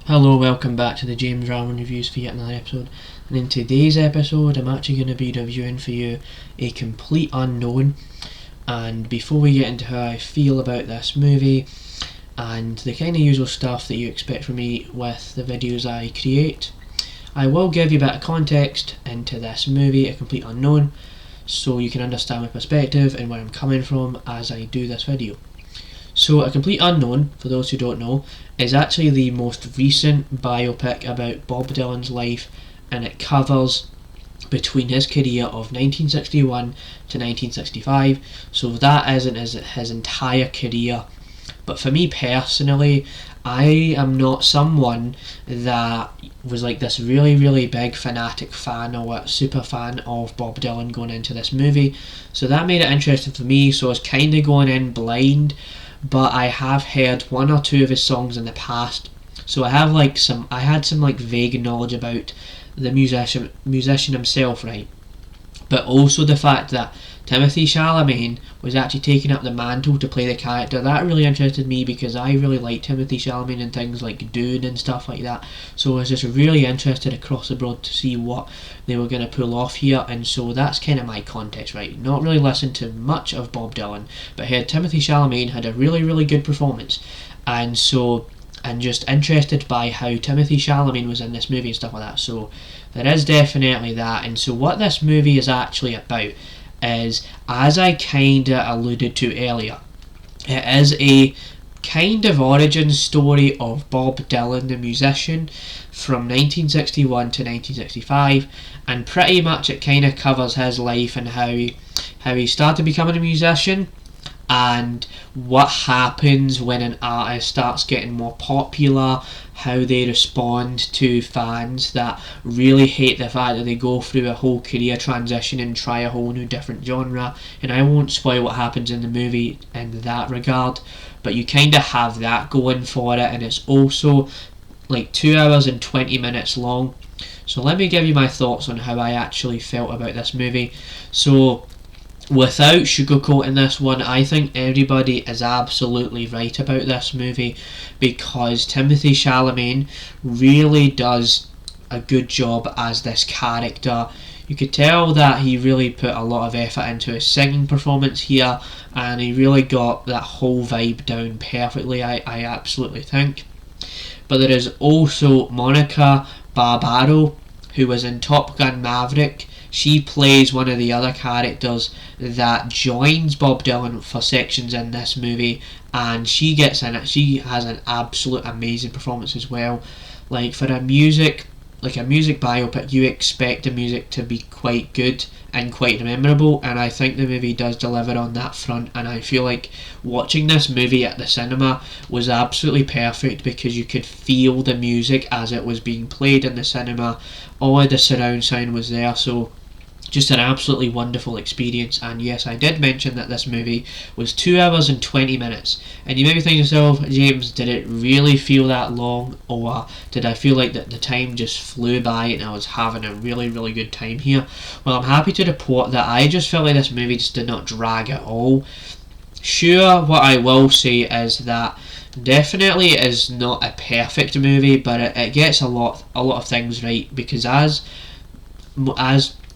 Hello, welcome back to the James Ramon Reviews for yet another episode. And in today's episode, I'm actually going to be reviewing for you A Complete Unknown. And before we get into how I feel about this movie and the kind of usual stuff that you expect from me with the videos I create, I will give you a bit of context into this movie, A Complete Unknown, so you can understand my perspective and where I'm coming from as I do this video. So, A Complete Unknown, for those who don't know, is actually the most recent biopic about Bob Dylan's life, and it covers between his career of 1961 to 1965, so that isn't his entire career. But for me personally, I am not someone that was like this really big fanatic fan or super fan of Bob Dylan going into this movie, so that made it interesting for me. So I was kind of going in blind, but I have heard one or two of his songs in the past, so I had some vague knowledge about the musician himself, right? But also the fact that Timothee Chalamete was actually taking up the mantle to play the character. That really interested me because I really like Timothee Chalamete and things like Dune and stuff like that. So I was just really interested across the board to see what they were going to pull off here. And so that's kind of my context, right? Not really listened to much of Bob Dylan, but I heard Timothee Chalamete had a really good performance. And so I'm just interested by how Timothee Chalamete was in this movie and stuff like that. So there is definitely that. And so what this movie is actually about is, as I kinda alluded to earlier, it is a kind of origin story of Bob Dylan the musician from 1961 to 1965, and pretty much it kind of covers his life and how he started becoming a musician, and what happens when an artist starts getting more popular, how they respond to fans that really hate the fact that they go through a whole career transition and try a whole new different genre. And I won't spoil what happens in the movie in that regard, but you kind of have that going for it, and it's also like 2 hours and 20 minutes long. So let me give you my thoughts on how I actually felt about this movie. So without sugarcoating this one, I think everybody is absolutely right about this movie, because Timothee Chalamet really does a good job as this character. You could tell that he really put a lot of effort into his singing performance here, and he really got that whole vibe down perfectly, I absolutely think. But there is also Monica Barbaro, who was in Top Gun Maverick. She plays one of the other characters that joins Bob Dylan for sections in this movie, and she gets in it. She has an absolute amazing performance as well. Like, for a music biopic, you expect the music to be quite good and quite memorable, and I think the movie does deliver on that front. And I feel like watching this movie at the cinema was absolutely perfect, because you could feel the music as it was being played in the cinema. All of the surround sound was there, so just an absolutely wonderful experience. And yes, I did mention that this movie was 2 hours and 20 minutes. And you may be thinking to yourself, James, did it really feel that long? Or did I feel like that the time just flew by and I was having a really good time here? Well, I'm happy to report that I just felt like this movie just did not drag at all. Sure, what I will say is that definitely it is not a perfect movie, but it gets a lot of things right, because as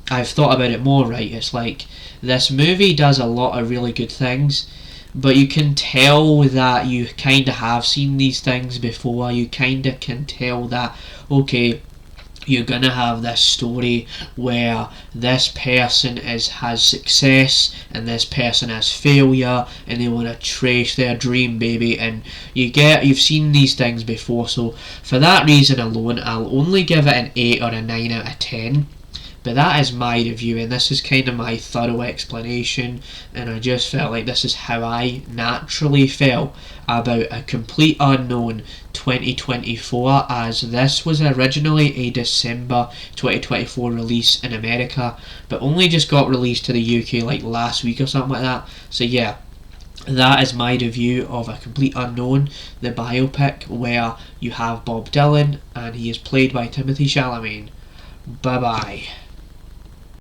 I've thought about it more, right, it's like this movie does a lot of really good things, but you can tell that you kind of have seen these things before. You kind of can tell that, okay, you're gonna have this story where this person has success and this person has failure, and they want to trace their dream, baby, and you've seen these things before. So for that reason alone, I'll only give it an 8 or a 9 out of 10. But that is my review, and this is kind of my thorough explanation, and I just felt like this is how I naturally felt about A Complete Unknown 2024, as this was originally a December 2024 release in America, but only just got released to the UK like last week or something like that. So yeah, that is my review of A Complete Unknown, the biopic where you have Bob Dylan and he is played by Timothee Chalamet. Bye bye.